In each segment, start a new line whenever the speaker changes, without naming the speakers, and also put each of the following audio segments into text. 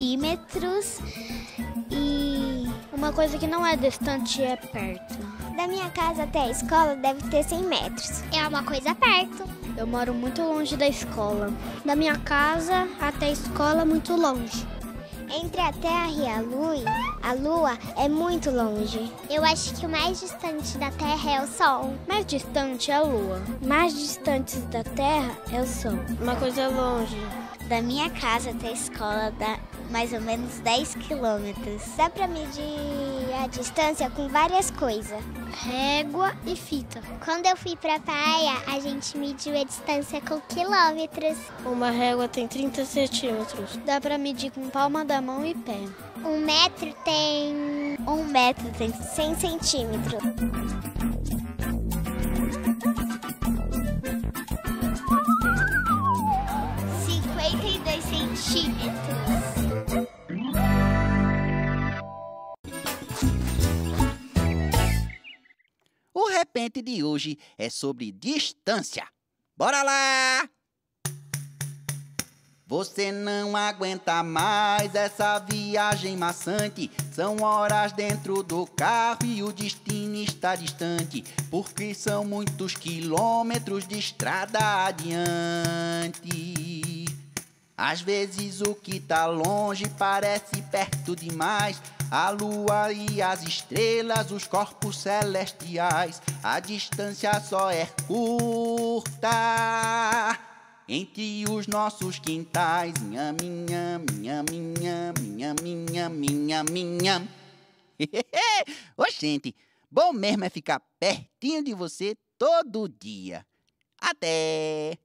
Centímetros e uma coisa que não é distante é perto.
Da minha casa até a escola deve ter 100 metros.
É uma coisa perto. Eu moro muito longe da escola. Da minha casa até a escola, muito longe.
Entre a Terra e a Lua é muito longe.
Eu acho que o mais distante da Terra é o Sol.
Mais distante é a Lua.
Mais distante da Terra é o Sol.
Uma coisa longe.
Da minha casa até a escola dá mais ou menos 10 quilômetros.
Dá pra medir a distância com várias coisas.
Régua e fita.
Quando eu fui pra praia, a gente mediu a distância com quilômetros.
Uma régua tem 30 centímetros. Dá pra medir com palma da mão e pé.
1 metro tem
100 centímetros.
O repente de hoje é sobre distância. Bora lá! Você não aguenta mais essa viagem maçante. São horas dentro do carro e o destino está distante, porque são muitos quilômetros de estrada adiante. Às vezes o que tá longe parece perto demais. A lua e as estrelas, os corpos celestiais. A distância só é curta entre os nossos quintais. Minha, minha, minha, minha, minha, minha, minha, minha. Ô, gente, bom mesmo é ficar pertinho de você todo dia. Até!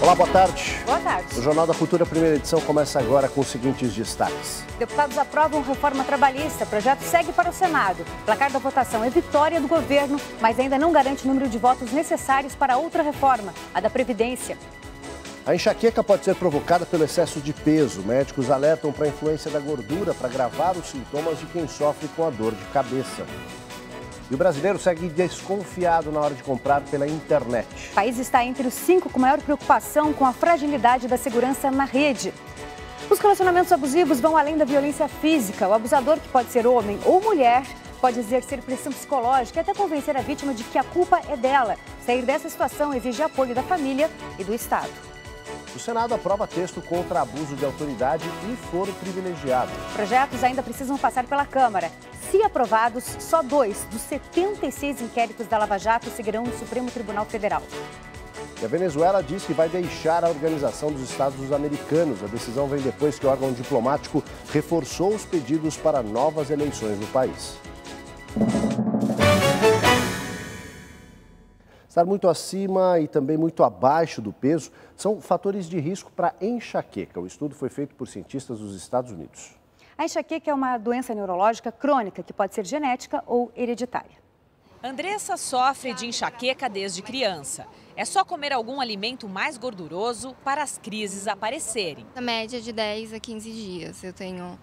Olá, boa tarde.
Boa tarde.
O Jornal da Cultura, primeira edição, começa agora com os seguintes destaques.
Deputados aprovam reforma trabalhista. O projeto segue para o Senado. O placar da votação é vitória do governo, mas ainda não garante o número de votos necessários para outra reforma, a da Previdência.
A enxaqueca pode ser provocada pelo excesso de peso. Médicos alertam para a influência da gordura para agravar os sintomas de quem sofre com a dor de cabeça. E o brasileiro segue desconfiado na hora de comprar pela internet.
O país está entre os 5 com maior preocupação com a fragilidade da segurança na rede. Os relacionamentos abusivos vão além da violência física. O abusador, que pode ser homem ou mulher, pode exercer pressão psicológica e até convencer a vítima de que a culpa é dela. Sair dessa situação exige apoio da família e do Estado.
O Senado aprova texto contra abuso de autoridade e foro privilegiado.
Projetos ainda precisam passar pela Câmara. Se aprovados, só 2 dos 76 inquéritos da Lava Jato seguirão no Supremo Tribunal Federal.
E a Venezuela diz que vai deixar a Organização dos Estados Americanos. A decisão vem depois que o órgão diplomático reforçou os pedidos para novas eleições no país. Estar muito acima e também muito abaixo do peso são fatores de risco para enxaqueca. O estudo foi feito por cientistas dos Estados Unidos.
A enxaqueca é uma doença neurológica crônica que pode ser genética ou hereditária.
Andressa sofre de enxaqueca desde criança. É só comer algum alimento mais gorduroso para as crises aparecerem.
Na média de 10 a 15 dias eu tenho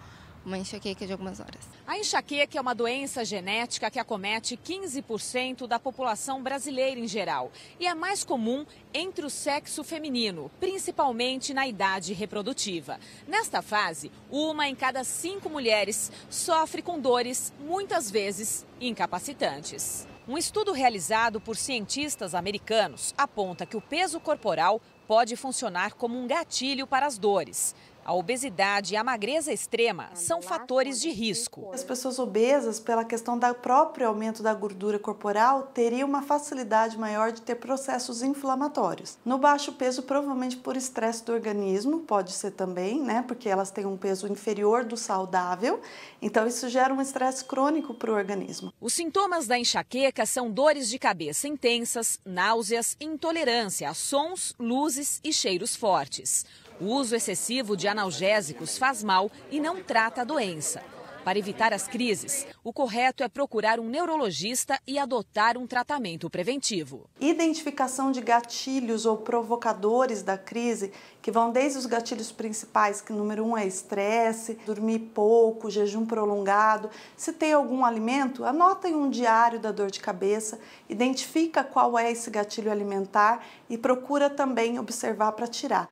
uma enxaqueca de algumas horas.
A enxaqueca é uma doença genética que acomete 15% da população brasileira em geral e é mais comum entre o sexo feminino, principalmente na idade reprodutiva. Nesta fase, 1 em cada 5 mulheres sofre com dores, muitas vezes incapacitantes. Um estudo realizado por cientistas americanos aponta que o peso corporal pode funcionar como um gatilho para as dores. A obesidade e a magreza extrema são fatores de risco.
As pessoas obesas, pela questão do próprio aumento da gordura corporal, teriam uma facilidade maior de ter processos inflamatórios. No baixo peso, provavelmente por estresse do organismo, pode ser também, né? Porque elas têm um peso inferior do saudável, então isso gera um estresse crônico para o organismo.
Os sintomas da enxaqueca são dores de cabeça intensas, náuseas e intolerância a sons, luzes e cheiros fortes. O uso excessivo de analgésicos faz mal e não trata a doença. Para evitar as crises, o correto é procurar um neurologista e adotar um tratamento preventivo.
Identificação de gatilhos ou provocadores da crise, que vão desde os gatilhos principais, que número 1 é estresse, dormir pouco, jejum prolongado. Se tem algum alimento, anota em um diário da dor de cabeça, identifica qual é esse gatilho alimentar e procura também observar para tirar.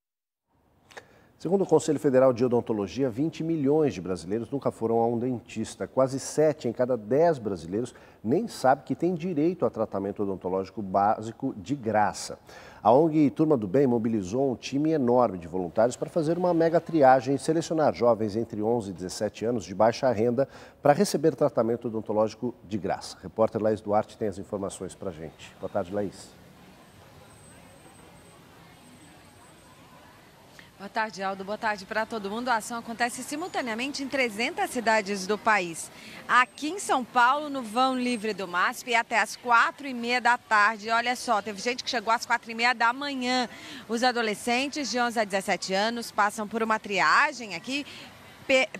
Segundo o Conselho Federal de Odontologia, 20 milhões de brasileiros nunca foram a um dentista. Quase 7 em cada 10 brasileiros nem sabe que tem direito a tratamento odontológico básico de graça. A ONG Turma do Bem mobilizou um time enorme de voluntários para fazer uma mega triagem e selecionar jovens entre 11 e 17 anos de baixa renda para receber tratamento odontológico de graça. A repórter Laís Duarte tem as informações para a gente. Boa tarde, Laís.
Boa tarde, Aldo. Boa tarde para todo mundo. A ação acontece simultaneamente em 300 cidades do país. Aqui em São Paulo, no vão livre do MASP, até às 4h30 da tarde. Olha só, teve gente que chegou às 4h30 da manhã. Os adolescentes de 11 a 17 anos passam por uma triagem aqui,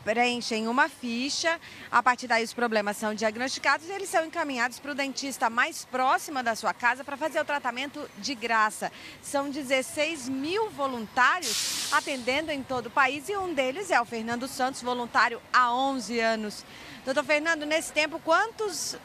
preenchem uma ficha, a partir daí os problemas são diagnosticados e eles são encaminhados para o dentista mais próximo da sua casa para fazer o tratamento de graça. São 16 mil voluntários atendendo em todo o país e um deles é o Fernando Santos, voluntário há 11 anos. Doutor Fernando, nesse tempo, quantos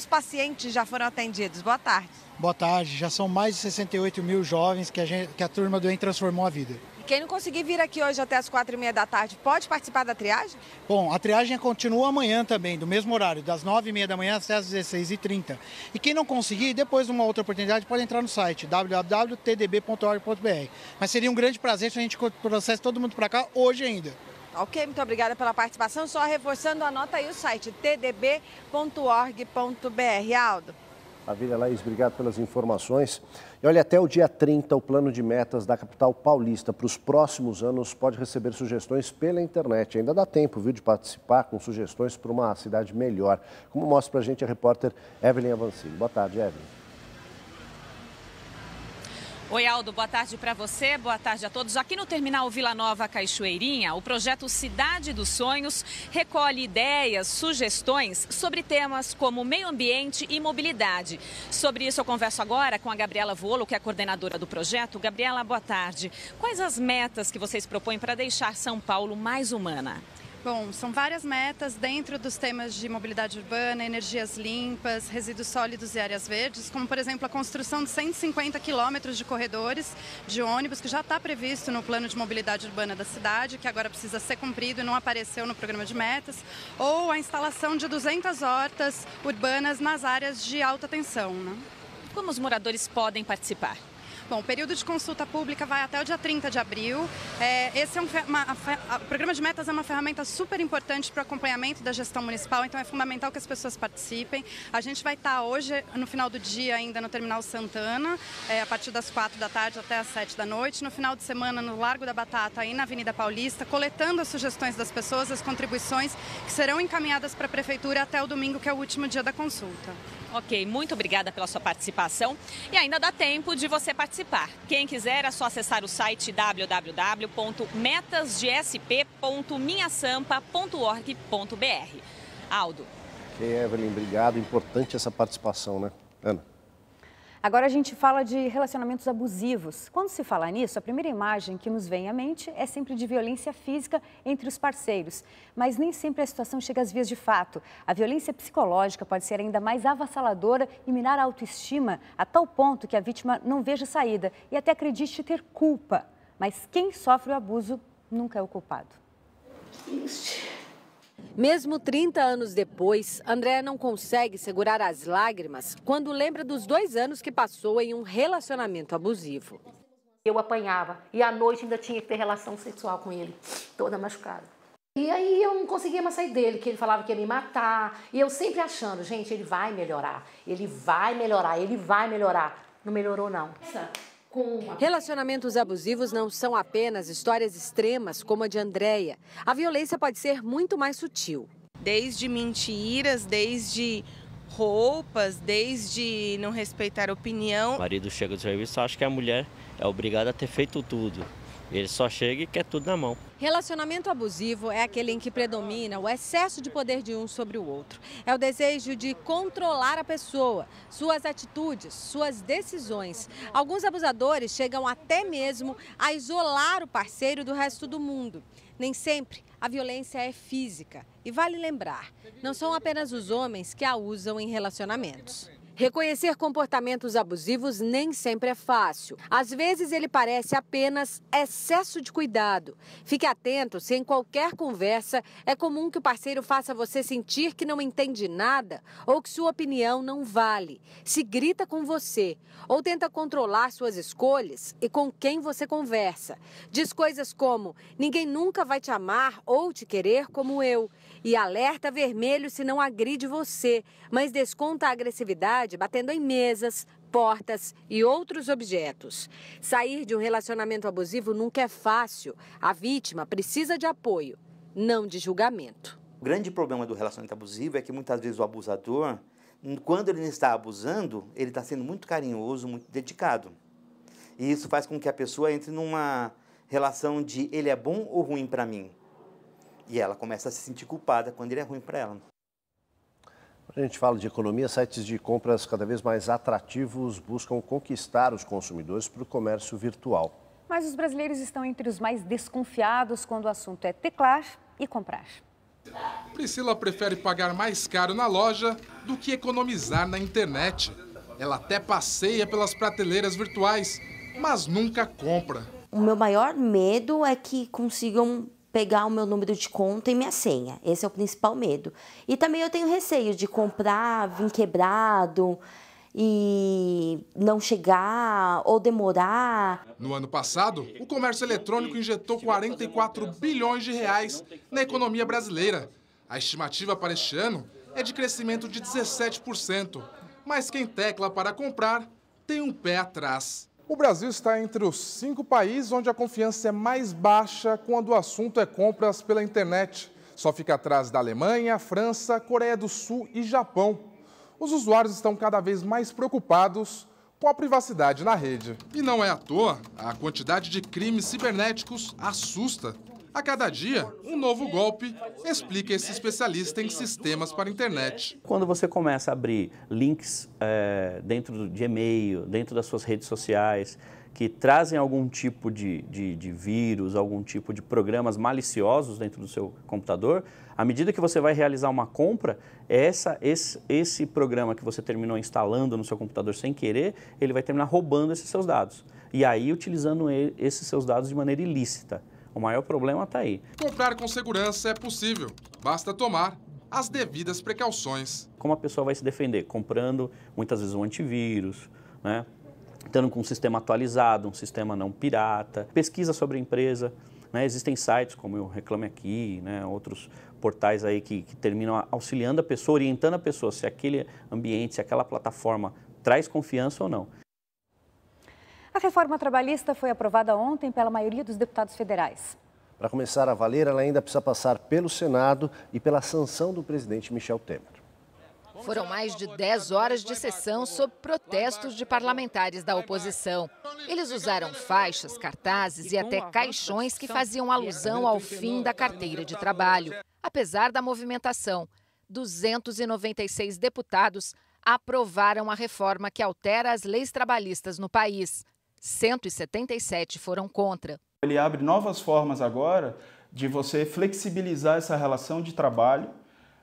pacientes já foram atendidos? Boa tarde.
Boa tarde, já são mais de 68 mil jovens que a Turma do Bem transformou a vida.
Quem não conseguir vir aqui hoje até as 4h30 da tarde, pode participar da triagem?
Bom, a triagem continua amanhã também, do mesmo horário, das 9h30 da manhã até as 16h30. E quem não conseguir, depois de uma outra oportunidade, pode entrar no site www.tdb.org.br. Mas seria um grande prazer se a gente trouxesse todo mundo para cá hoje ainda.
Ok, muito obrigada pela participação. Só reforçando, anota aí o site tdb.org.br. Aldo.
Maravilha, Laís, obrigado pelas informações. E olha, até o dia 30, o plano de metas da capital paulista para os próximos anos pode receber sugestões pela internet. Ainda dá tempo, viu, de participar com sugestões para uma cidade melhor. Como mostra para a gente a repórter Evelyn Avancini. Boa tarde, Evelyn.
Oi, Aldo, boa tarde para você, boa tarde a todos. Aqui no Terminal Vila Nova Cachoeirinha, o projeto Cidade dos Sonhos recolhe ideias, sugestões sobre temas como meio ambiente e mobilidade. Sobre isso eu converso agora com a Gabriela Volo, que é a coordenadora do projeto. Gabriela, boa tarde. Quais as metas que vocês propõem para deixar São Paulo mais humana?
Bom, são várias metas dentro dos temas de mobilidade urbana, energias limpas, resíduos sólidos e áreas verdes, como, por exemplo, a construção de 150 quilômetros de corredores de ônibus, que já está previsto no plano de mobilidade urbana da cidade, que agora precisa ser cumprido e não apareceu no programa de metas, ou a instalação de 200 hortas urbanas nas áreas de alta tensão, né?
Como os moradores podem participar?
Bom, o período de consulta pública vai até o dia 30 de abril. Esse é o programa de metas é uma ferramenta super importante para o acompanhamento da gestão municipal, então é fundamental que as pessoas participem. A gente vai estar hoje, no final do dia, ainda no Terminal Santana, a partir das 4 da tarde até as 7 da noite. No final de semana, no Largo da Batata, aí na Avenida Paulista, coletando as sugestões das pessoas, as contribuições que serão encaminhadas para a Prefeitura até o domingo, que é o último dia da consulta.
Ok, muito obrigada pela sua participação e ainda dá tempo de você participar. Quem quiser é só acessar o site www.metasgsp.minhasampa.org.br. Aldo.
Ok, Evelyn, obrigado. Importante essa participação, né? Ana.
Agora a gente fala de relacionamentos abusivos. Quando se fala nisso, a primeira imagem que nos vem à mente é sempre de violência física entre os parceiros. Mas nem sempre a situação chega às vias de fato. A violência psicológica pode ser ainda mais avassaladora e minar a autoestima a tal ponto que a vítima não veja saída e até acredite ter culpa. Mas quem sofre o abuso nunca é o culpado.
Mesmo 30 anos depois, Andréa não consegue segurar as lágrimas quando lembra dos 2 anos que passou em um relacionamento abusivo.
Eu apanhava e à noite ainda tinha que ter relação sexual com ele, toda machucada. E aí eu não conseguia mais sair dele, que ele falava que ia me matar. E eu sempre achando, gente, ele vai melhorar, ele vai melhorar, ele vai melhorar. Não melhorou, não.
Relacionamentos abusivos não são apenas histórias extremas como a de Andréia. A violência pode ser muito mais sutil.
Desde mentiras, desde roupas, desde não respeitar a opinião.
O marido chega do serviço e acha que a mulher é obrigada a ter feito tudo. Ele só chega e quer tudo na mão.
Relacionamento abusivo é aquele em que predomina o excesso de poder de um sobre o outro. É o desejo de controlar a pessoa, suas atitudes, suas decisões. Alguns abusadores chegam até mesmo a isolar o parceiro do resto do mundo. Nem sempre a violência é física. E vale lembrar, não são apenas os homens que a usam em relacionamentos. Reconhecer comportamentos abusivos nem sempre é fácil. Às vezes ele parece apenas excesso de cuidado. Fique atento se em qualquer conversa é comum que o parceiro faça você sentir que não entende nada ou que sua opinião não vale. Se grita com você ou tenta controlar suas escolhas e com quem você conversa. Diz coisas como: ninguém nunca vai te amar ou te querer como eu. E alerta vermelho se não agride você, mas desconta a agressividade batendo em mesas, portas e outros objetos. Sair de um relacionamento abusivo nunca é fácil. A vítima precisa de apoio, não de julgamento.
O grande problema do relacionamento abusivo é que muitas vezes o abusador, quando ele está abusando, ele está sendo muito carinhoso, muito dedicado. E isso faz com que a pessoa entre numa relação de ele é bom ou ruim para mim. E ela começa a se sentir culpada quando ele é ruim para ela.
Quando a gente fala de economia, sites de compras cada vez mais atrativos buscam conquistar os consumidores para o comércio virtual.
Mas os brasileiros estão entre os mais desconfiados quando o assunto é teclar e comprar.
Priscila prefere pagar mais caro na loja do que economizar na internet. Ela até passeia pelas prateleiras virtuais, mas nunca compra.
O meu maior medo é que consigam pegar o meu número de conta e minha senha. Esse é o principal medo. E também eu tenho receio de comprar, vir quebrado e não chegar ou demorar.
No ano passado, o comércio eletrônico injetou 44 bilhões de reais na economia brasileira. A estimativa para este ano é de crescimento de 17%. Mas quem tecla para comprar tem um pé atrás. O Brasil está entre os 5 países onde a confiança é mais baixa quando o assunto é compras pela internet. Só fica atrás da Alemanha, França, Coreia do Sul e Japão. Os usuários estão cada vez mais preocupados com a privacidade na rede. E não é à toa, a quantidade de crimes cibernéticos assusta. A cada dia, um novo golpe, explica esse especialista em sistemas para a internet.
Quando você começa a abrir links dentro de e-mail, dentro das suas redes sociais, que trazem algum tipo de vírus, algum tipo de programas maliciosos dentro do seu computador, à medida que você vai realizar uma compra, esse programa que você terminou instalando no seu computador sem querer, ele vai terminar roubando esses seus dados. E aí utilizando esses seus dados de maneira ilícita. O maior problema está aí.
Comprar com segurança é possível, basta tomar as devidas precauções.
Como a pessoa vai se defender? Comprando, muitas vezes, um antivírus, né? Estando com um sistema atualizado, um sistema não pirata. Pesquisa sobre a empresa, né? Existem sites como o Reclame Aqui, né? Outros portais aí que terminam auxiliando a pessoa, orientando a pessoa se aquele ambiente, se aquela plataforma traz confiança ou não.
A reforma trabalhista foi aprovada ontem pela maioria dos deputados federais.
Para começar a valer, ela ainda precisa passar pelo Senado e pela sanção do presidente Michel Temer.
Foram mais de 10 horas de sessão sob protestos de parlamentares da oposição. Eles usaram faixas, cartazes e até caixões que faziam alusão ao fim da carteira de trabalho. Apesar da movimentação, 296 deputados aprovaram a reforma que altera as leis trabalhistas no país. 177 foram contra.
Ele abre novas formas agora de você flexibilizar essa relação de trabalho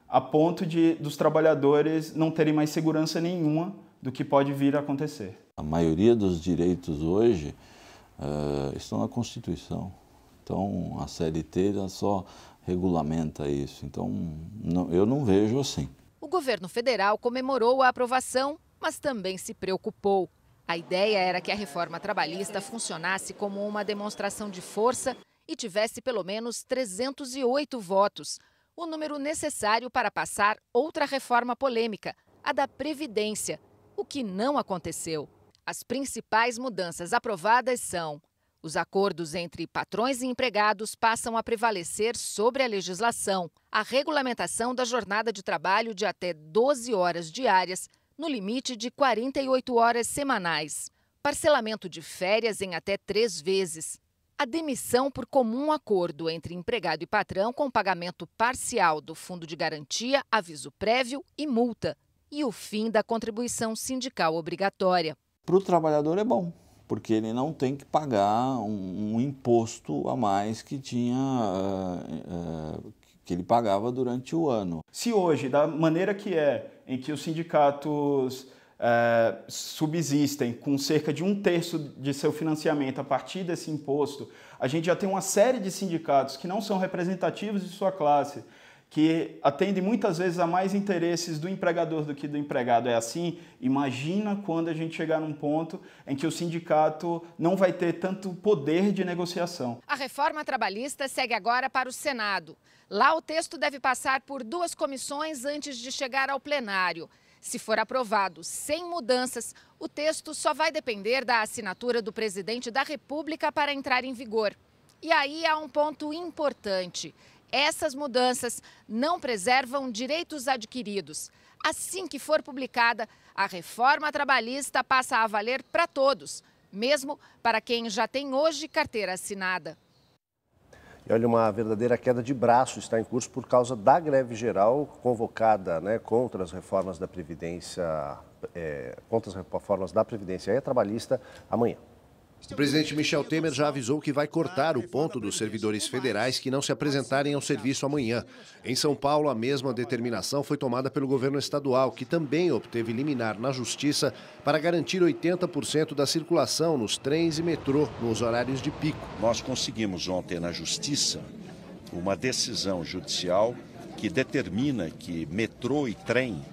a ponto dos trabalhadores não terem mais segurança nenhuma do que pode vir a acontecer.
A maioria dos direitos hoje estão na Constituição. Então, a CLT só regulamenta isso. Então, eu não vejo assim.
O governo federal comemorou a aprovação, mas também se preocupou. A ideia era que a reforma trabalhista funcionasse como uma demonstração de força e tivesse pelo menos 308 votos, o número necessário para passar outra reforma polêmica, a da Previdência, o que não aconteceu. As principais mudanças aprovadas são: os acordos entre patrões e empregados passam a prevalecer sobre a legislação, a regulamentação da jornada de trabalho de até 12 horas diárias, no limite de 48 horas semanais, parcelamento de férias em até 3 vezes, a demissão por comum acordo entre empregado e patrão com pagamento parcial do fundo de garantia, aviso prévio e multa, e o fim da contribuição sindical obrigatória.
Para o trabalhador é bom, porque ele não tem que pagar um imposto a mais que que ele pagava durante o ano.
Se hoje, da maneira que em que os sindicatos subsistem com cerca de 1/3 de seu financiamento a partir desse imposto, a gente já tem uma série de sindicatos que não são representativos de sua classe, que atendem muitas vezes a mais interesses do empregador do que do empregado. É assim, imagina quando a gente chegar num ponto em que o sindicato não vai ter tanto poder de negociação.
A reforma trabalhista segue agora para o Senado. Lá o texto deve passar por 2 comissões antes de chegar ao plenário. Se for aprovado sem mudanças, o texto só vai depender da assinatura do presidente da República para entrar em vigor. E aí há um ponto importante. Essas mudanças não preservam direitos adquiridos. Assim que for publicada, a reforma trabalhista passa a valer para todos, mesmo para quem já tem hoje carteira assinada.
E olha, uma verdadeira queda de braço está em curso por causa da greve geral convocada, contra as reformas da Previdência, e trabalhista amanhã.
O presidente Michel Temer já avisou que vai cortar o ponto dos servidores federais que não se apresentarem ao serviço amanhã. Em São Paulo, a mesma determinação foi tomada pelo governo estadual, que também obteve liminar na Justiça para garantir 80% da circulação nos trens e metrô nos horários de pico.
Nós conseguimos ontem na Justiça uma decisão judicial que determina que metrô e trem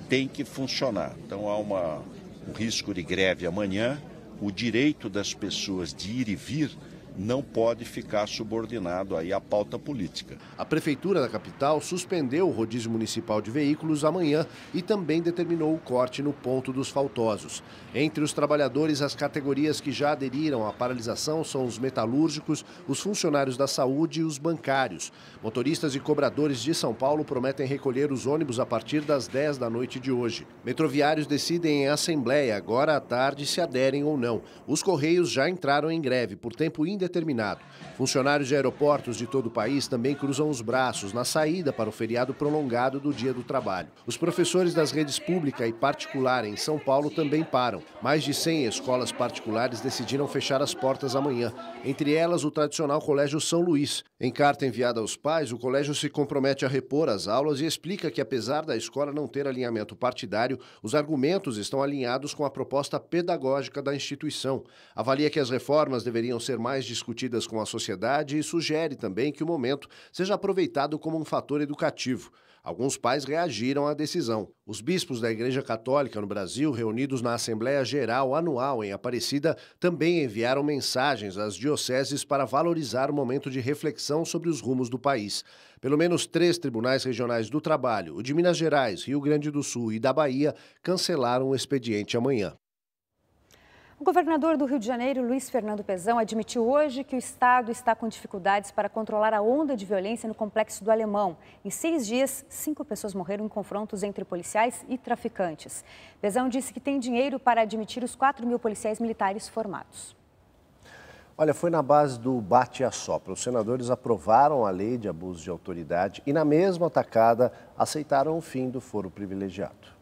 têm que funcionar. Então há um risco de greve amanhã. O direito das pessoas de ir e vir não pode ficar subordinado aí à pauta política.
A Prefeitura da capital suspendeu o rodízio municipal de veículos amanhã e também determinou o corte no ponto dos faltosos. Entre os trabalhadores, as categorias que já aderiram à paralisação são os metalúrgicos, os funcionários da saúde e os bancários. Motoristas e cobradores de São Paulo prometem recolher os ônibus a partir das 10 da noite de hoje. Metroviários decidem em assembleia agora à tarde se aderem ou não. Os Correios já entraram em greve por tempo indeterminado. Funcionários de aeroportos de todo o país também cruzam os braços na saída para o feriado prolongado do Dia do Trabalho. Os professores das redes pública e particular em São Paulo também param. Mais de 100 escolas particulares decidiram fechar as portas amanhã, entre elas o tradicional Colégio São Luís. Em carta enviada aos pais, o colégio se compromete a repor as aulas e explica que, apesar da escola não ter alinhamento partidário, os argumentos estão alinhados com a proposta pedagógica da instituição. Avalia que as reformas deveriam ser mais discutidas com a sociedade e sugere também que o momento seja aproveitado como um fator educativo. Alguns pais reagiram à decisão. Os bispos da Igreja Católica no Brasil, reunidos na Assembleia Geral Anual em Aparecida, também enviaram mensagens às dioceses para valorizar o momento de reflexão sobre os rumos do país. Pelo menos 3 tribunais regionais do trabalho, o de Minas Gerais, Rio Grande do Sul e da Bahia, cancelaram o expediente amanhã.
O governador do Rio de Janeiro, Luiz Fernando Pezão, admitiu hoje que o estado está com dificuldades para controlar a onda de violência no Complexo do Alemão. Em 6 dias, 5 pessoas morreram em confrontos entre policiais e traficantes. Pezão disse que tem dinheiro para admitir os 4.000 policiais militares formados.
Olha, foi na base do bate e assopra. Os senadores aprovaram a lei de abuso de autoridade e, na mesma tacada, aceitaram o fim do foro privilegiado.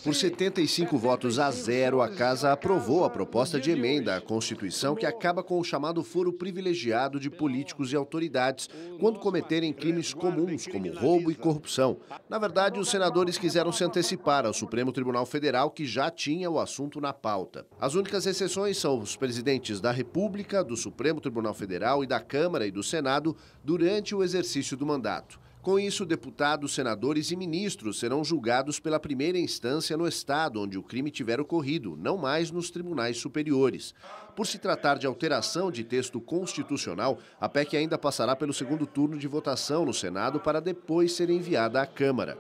Por 75 votos a 0, a Casa aprovou a proposta de emenda à Constituição que acaba com o chamado foro privilegiado de políticos e autoridades quando cometerem crimes comuns, como roubo e corrupção. Na verdade, os senadores quiseram se antecipar ao Supremo Tribunal Federal, que já tinha o assunto na pauta. As únicas exceções são os presidentes da República, do Supremo Tribunal Federal e da Câmara e do Senado durante o exercício do mandato. Com isso, deputados, senadores e ministros serão julgados pela primeira instância no estado onde o crime tiver ocorrido, não mais nos tribunais superiores. Por se tratar de alteração de texto constitucional, a PEC ainda passará pelo segundo turno de votação no Senado para depois ser enviada à Câmara.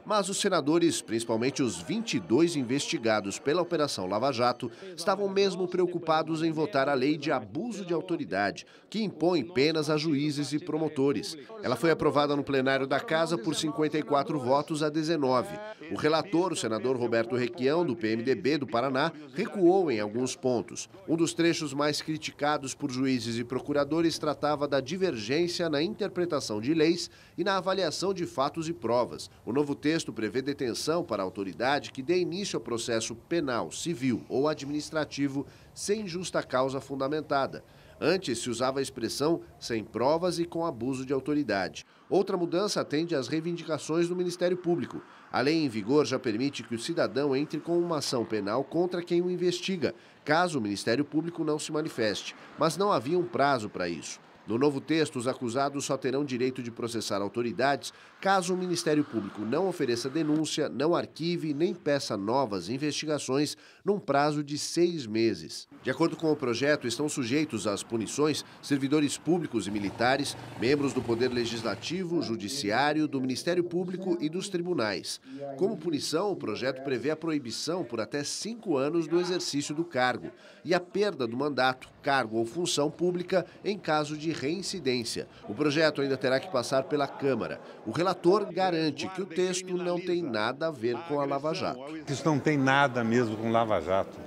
Mas os senadores, principalmente os 22 investigados pela Operação Lava Jato, estavam mesmo preocupados em votar a lei de abuso de autoridade, que impõe penas a juízes e promotores. Ela foi aprovada no plenário da Casa por 54 votos a 19. O relator, o senador Roberto Requião, do PMDB do Paraná, recuou em alguns pontos. Um dos trechos mais criticados por juízes e procuradores tratava da divergência na interpretação de leis e na avaliação de fatos e provas. O novo texto prevê detenção para a autoridade que dê início ao processo penal, civil ou administrativo sem justa causa fundamentada. Antes se usava a expressão sem provas e com abuso de autoridade. Outra mudança atende às reivindicações do Ministério Público. A lei em vigor já permite que o cidadão entre com uma ação penal contra quem o investiga, caso o Ministério Público não se manifeste, mas não havia um prazo para isso. No novo texto, os acusados só terão direito de processar autoridades caso o Ministério Público não ofereça denúncia, não arquive nem peça novas investigações num prazo de 6 meses. De acordo com o projeto, estão sujeitos às punições servidores públicos e militares, membros do Poder Legislativo, Judiciário, do Ministério Público e dos tribunais. Como punição, o projeto prevê a proibição por até 5 anos do exercício do cargo e a perda do mandato, cargo ou função pública em caso de reincidência. O projeto ainda terá que passar pela Câmara. O relator garante que o texto não tem nada a ver com a Lava Jato.
Isso não tem nada mesmo com Lava Jato.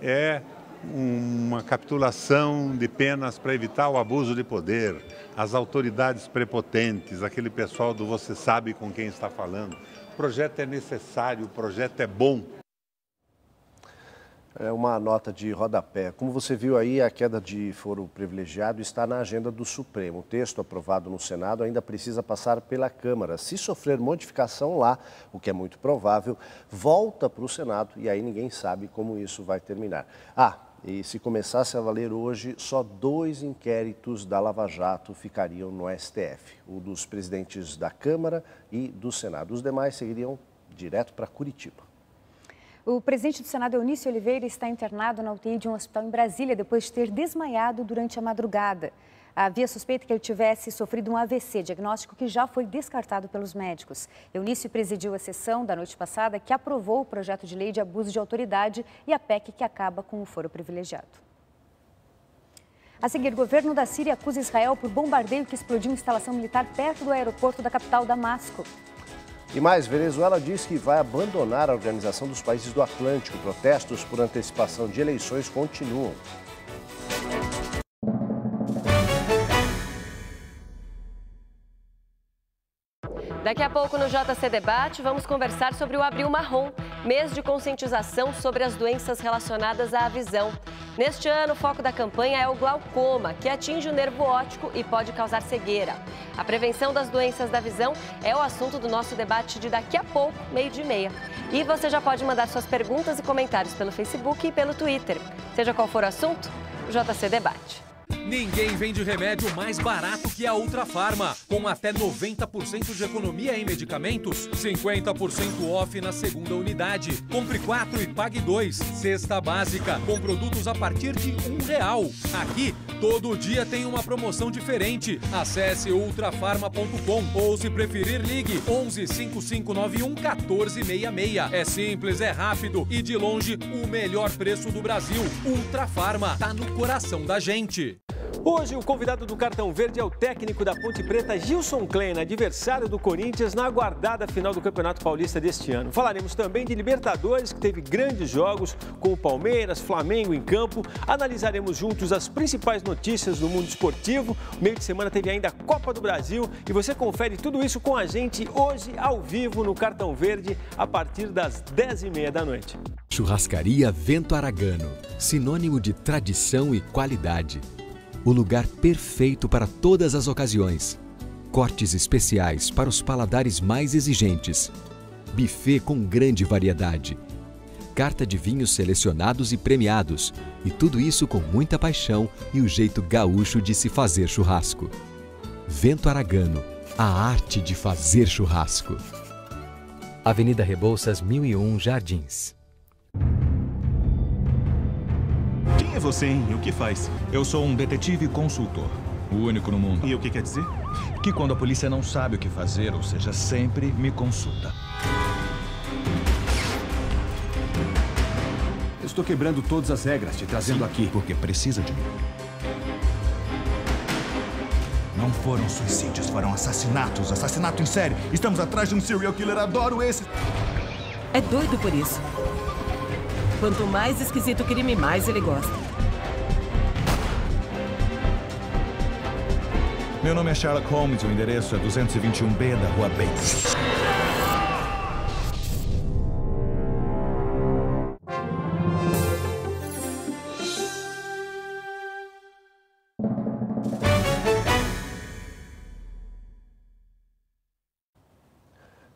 É uma capitulação de penas para evitar o abuso de poder, as autoridades prepotentes, aquele pessoal do você sabe com quem está falando. O projeto é necessário, o projeto é bom.
É uma nota de rodapé. Como você viu aí, a queda de foro privilegiado está na agenda do Supremo. O texto aprovado no Senado ainda precisa passar pela Câmara. Se sofrer modificação lá, o que é muito provável, volta para o Senado e aí ninguém sabe como isso vai terminar. E se começasse a valer hoje, só 2 inquéritos da Lava Jato ficariam no STF. O dos presidentes da Câmara e do Senado. Os demais seguiriam direto para Curitiba.
O presidente do Senado, Eunício Oliveira, está internado na UTI de um hospital em Brasília depois de ter desmaiado durante a madrugada. Havia suspeita que ele tivesse sofrido um AVC, diagnóstico que já foi descartado pelos médicos. Eunício presidiu a sessão da noite passada que aprovou o projeto de lei de abuso de autoridade e a PEC que acaba com o foro privilegiado. A seguir, o governo da Síria acusa Israel por bombardeio que explodiu instalação militar perto do aeroporto da capital, Damasco.
E mais, Venezuela diz que vai abandonar a Organização dos Países do Atlântico. Protestos por antecipação de eleições continuam.
Daqui a pouco no JC Debate vamos conversar sobre o Abril Marrom, mês de conscientização sobre as doenças relacionadas à visão. Neste ano, o foco da campanha é o glaucoma, que atinge o nervo óptico e pode causar cegueira. A prevenção das doenças da visão é o assunto do nosso debate de daqui a pouco, 12h30. E você já pode mandar suas perguntas e comentários pelo Facebook e pelo Twitter. Seja qual for o assunto, o JC Debate.
Ninguém vende remédio mais barato que a Ultra Farma. Com até 90% de economia em medicamentos, 50% off na segunda unidade. Compre 4 e pague 2. Cesta básica, com produtos a partir de R$1. Aqui, todo dia tem uma promoção diferente. Acesse ultrafarma.com ou, se preferir, ligue 11 5591 1466. É simples, é rápido e, de longe, o melhor preço do Brasil. Ultra Farma, tá no coração da gente.
Hoje, o convidado do Cartão Verde é o técnico da Ponte Preta, Gilson Kleina, adversário do Corinthians na aguardada final do Campeonato Paulista deste ano. Falaremos também de Libertadores, que teve grandes jogos com o Palmeiras, Flamengo em campo. Analisaremos juntos as principais notícias do mundo esportivo. Meio de semana teve ainda a Copa do Brasil e você confere tudo isso com a gente hoje, ao vivo, no Cartão Verde, a partir das 10h30 da noite.
Churrascaria Vento Aragano, sinônimo de tradição e qualidade. O lugar perfeito para todas as ocasiões. Cortes especiais para os paladares mais exigentes. Buffet com grande variedade. Carta de vinhos selecionados e premiados. E tudo isso com muita paixão e o jeito gaúcho de se fazer churrasco. Vento Aragano, a arte de fazer churrasco. Avenida Rebouças, 1001, Jardins.
Quem é você, hein? E o que faz? Eu sou um detetive consultor. O único no mundo. E o que quer dizer? Que quando a polícia não sabe o que fazer, ou seja, sempre me consulta.
Eu estou quebrando todas as regras, te trazendo aqui.
Porque precisa de mim. Não foram suicídios, foram assassinatos. Assassinato em série. Estamos atrás de um serial killer, adoro esse.
É doido por isso. Quanto mais esquisito o crime, mais ele gosta.
Meu nome é Sherlock Holmes e o endereço é 221B da Rua Bates.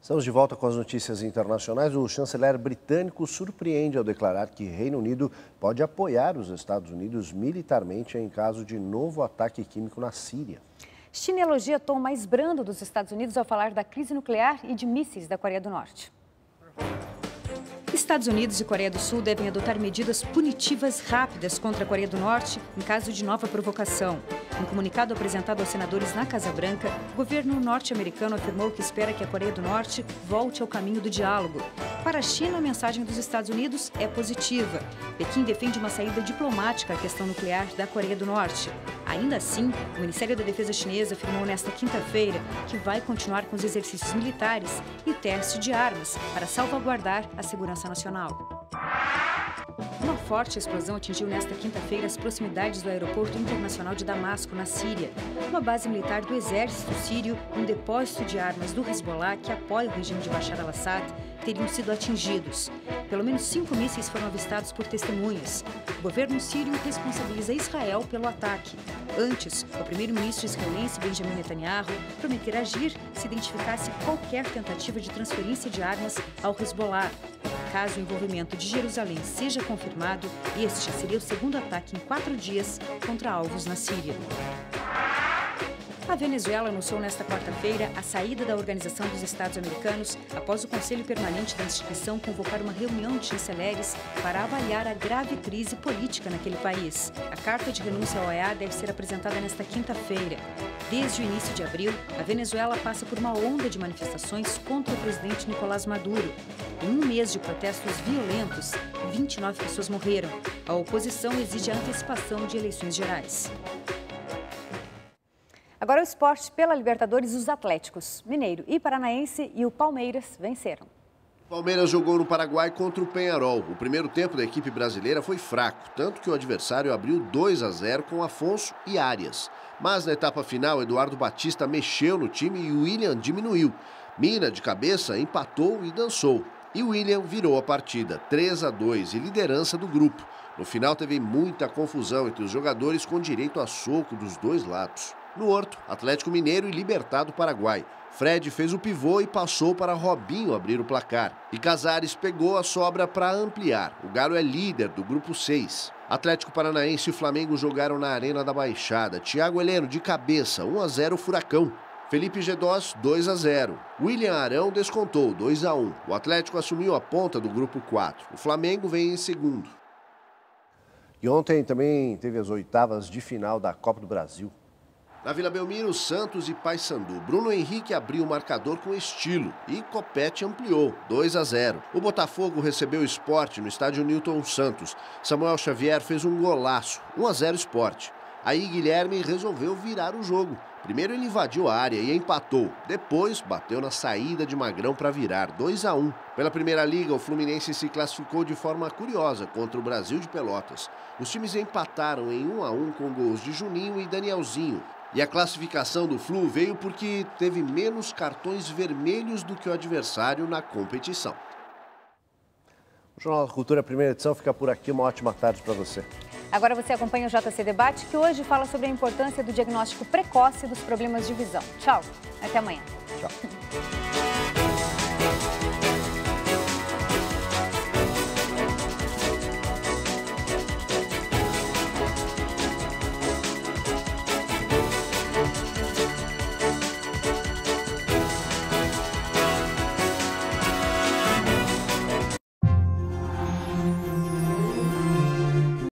Estamos de volta com as notícias internacionais. O chanceler britânico surpreende ao declarar que Reino Unido pode apoiar os Estados Unidos militarmente em caso de novo ataque químico na Síria.
China elogia tom mais brando dos Estados Unidos ao falar da crise nuclear e de mísseis da Coreia do Norte. Estados Unidos e Coreia do Sul devem adotar medidas punitivas rápidas contra a Coreia do Norte em caso de nova provocação. Em comunicado apresentado aos senadores na Casa Branca, o governo norte-americano afirmou que espera que a Coreia do Norte volte ao caminho do diálogo. Para a China, a mensagem dos Estados Unidos é positiva. Pequim defende uma saída diplomática à questão nuclear da Coreia do Norte. Ainda assim, o Ministério da Defesa chinês afirmou nesta quinta-feira que vai continuar com os exercícios militares e teste de armas para salvaguardar a segurança nacional. Uma forte explosão atingiu nesta quinta-feira as proximidades do aeroporto internacional de Damasco, na Síria. Uma base militar do exército sírio e um depósito de armas do Hezbollah, que apoia o regime de Bashar al-Assad, teriam sido atingidos. Pelo menos 5 mísseis foram avistados por testemunhas. O governo sírio responsabiliza Israel pelo ataque. Antes, o primeiro-ministro israelense Benjamin Netanyahu prometera agir se identificasse qualquer tentativa de transferência de armas ao Hezbollah. Caso o envolvimento de Jerusalém seja confirmado, este seria o segundo ataque em 4 dias contra alvos na Síria. A Venezuela anunciou nesta quarta-feira a saída da Organização dos Estados Americanos após o Conselho Permanente da instituição convocar uma reunião de chanceleres para avaliar a grave crise política naquele país. A carta de renúncia à OEA deve ser apresentada nesta quinta-feira. Desde o início de abril, a Venezuela passa por uma onda de manifestações contra o presidente Nicolás Maduro. Em um mês de protestos violentos, 29 pessoas morreram. A oposição exige a antecipação de eleições gerais. Agora o esporte pela Libertadores, os Atléticos Mineiro e Paranaense e o Palmeiras venceram.
O Palmeiras jogou no Paraguai contra o Peñarol. O primeiro tempo da equipe brasileira foi fraco, tanto que o adversário abriu 2-0 com Afonso e Arias. Mas na etapa final, Eduardo Batista mexeu no time e o William diminuiu. Mina, de cabeça, empatou e dançou. E o William virou a partida, 3-2 e liderança do grupo. No final teve muita confusão entre os jogadores com direito a soco dos dois lados. No Horto, Atlético Mineiro e Libertad do Paraguai. Fred fez o pivô e passou para Robinho abrir o placar. E Casares pegou a sobra para ampliar. O Galo é líder do grupo 6. Atlético Paranaense e Flamengo jogaram na Arena da Baixada. Thiago Heleno de cabeça, 1-0 Furacão. Felipe Gedós, 2-0. William Arão descontou, 2-1. O Atlético assumiu a ponta do grupo 4. O Flamengo vem em segundo.
E ontem também teve as oitavas de final da Copa do Brasil.
Na Vila Belmiro, Santos e Paysandu. Bruno Henrique abriu o marcador com estilo e Copete ampliou, 2-0. O Botafogo recebeu o Sport no estádio Newton Santos. Samuel Xavier fez um golaço, 1-0 Sport. Aí Guilherme resolveu virar o jogo. Primeiro ele invadiu a área e empatou. Depois bateu na saída de Magrão para virar, 2-1. Pela Primeira Liga, o Fluminense se classificou de forma curiosa contra o Brasil de Pelotas. Os times empataram em 1-1 com gols de Juninho e Danielzinho. E a classificação do Flu veio porque teve menos cartões vermelhos do que o adversário na competição.
O Jornal da Cultura, primeira edição, fica por aqui. Uma ótima tarde para você.
Agora você acompanha o JC Debate, que hoje fala sobre a importância do diagnóstico precoce dos problemas de visão. Tchau, até amanhã.
Tchau.